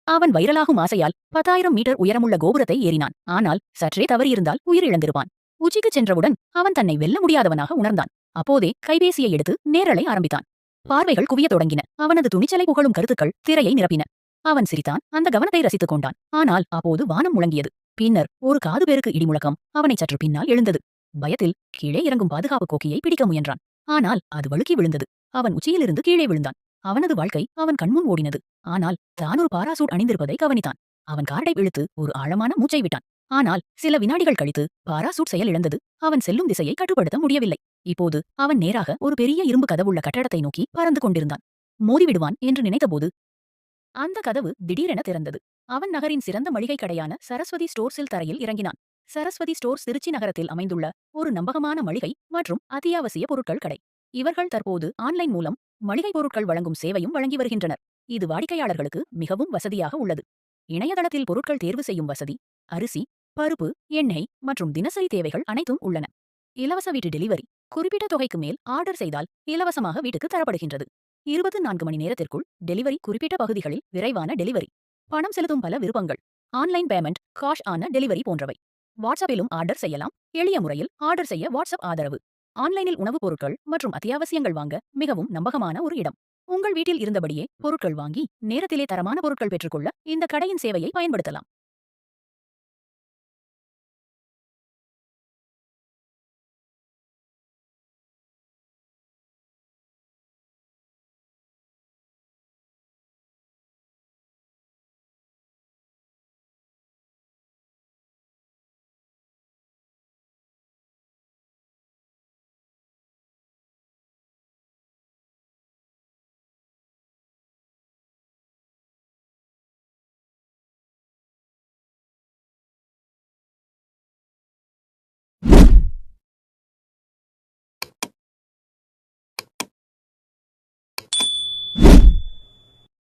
அவன் வைரலாகும் ஆசையால் 10,000 மீட்டர் உயரமுள்ள கோபுரத்தை ஏறினான். ஆனால் சற்றே தவறியிருந்தால் உயிரிழந்திருப்பான். உச்சிக்கு சென்றவுடன் அவன் தன்னை வெல்ல முடியாதவனாக உணர்ந்தான். அப்போதே கைபேசியை எடுத்து நேரலை ஆரம்பித்தான். பார்வைகள் குவியத் தொடங்கின. அவனது துணிச்சலை புகழும் கருத்துக்கள் திரையை நிரப்பின. அவன் சிரித்தான், அந்த கவனத்தை ரசித்துக் கொண்டான். ஆனால் அப்போது வானம் முழங்கியது. பின்னர் ஒரு காது பெருக்கு இடிமுழக்கம் அவனை சற்று பின்னால் எழுந்தது. பயத்தில் கீழே இறங்கும் பாதுகாப்பு கோக்கியை பிடிக்க முயன்றான். ஆனால் அது வழுக்கி விழுந்தது. அவன் உச்சியிலிருந்து கீழே விழுந்தான். அவனது வாழ்க்கை அவன் கண்முன் ஓடினது. ஆனால் தான் ஒரு பாராசூட் அணிந்திருப்பதை கவனித்தான். அவன் கார்டை இழுத்து ஒரு ஆழமான மூச்சை விட்டான். ஆனால் சில வினாடிகள் கழித்து பாராசூட் செயல் இழந்தது. அவன் செல்லும் திசையை கட்டுப்படுத்த முடியவில்லை. இப்போது அவன் நேராக ஒரு பெரிய இரும்பு கதவுள்ள கட்டடத்தை நோக்கி பறந்து கொண்டிருந்தான். மோதிவிடுவான் என்று நினைத்தபோது அந்த கதவு திடீரென திறந்தது. அவன் நகரின் சிறந்த மளிகை கடையான சரஸ்வதி ஸ்டோர்ஸில் தரையில் இறங்கினான். சரஸ்வதி ஸ்டோர்ஸ் திருச்சி நகரத்தில் அமைந்துள்ள ஒரு நம்பகமான மளிகை மற்றும் அத்தியாவசிய பொருட்கள் கடை. இவர்கள் தற்போது ஆன்லைன் மூலம் மளிகை பொருட்கள் வழங்கும் சேவையும் வழங்கி வருகின்றனர். இது வாடிக்கையாளர்களுக்கு மிகவும் வசதியாக உள்ளது. இணையதளத்தில் பொருட்கள் தேர்வு செய்யும் வசதி, அரிசி, பருப்பு, எண்ணெய் மற்றும் தினசரி தேவைகள் அனைத்தும் உள்ளன. இலவச வீட்டு டெலிவரி, குறிப்பிட்ட தொகைக்கு மேல் ஆர்டர் செய்தால் இலவசமாக வீட்டுக்கு தரப்படுகின்றது. 24 மணி நேரத்திற்குள் டெலிவரி, குறிப்பிட்ட பகுதிகளில் விரைவான டெலிவரி, பணம் செலுத்தும் பல விருப்பங்கள், ஆன்லைன் பேமெண்ட், காஷ் ஆன டெலிவரி போன்றவை. வாட்ஸ்அப்பிலும் ஆர்டர் செய்யலாம். எளிய முறையில் ஆர்டர் செய்ய வாட்ஸ்அப் ஆதரவு. ஆன்லைனில் உணவுப் பொருட்கள் மற்றும் அத்தியாவசியங்கள் வாங்க மிகவும் நம்பகமான ஒரு இடம். உங்கள் வீட்டில் இருந்தபடியே பொருட்கள் வாங்கி நேரத்திலே தரமான பொருட்கள் பெற்றுக்கொள்ள இந்த கடையின் சேவையை பயன்படுத்தலாம்.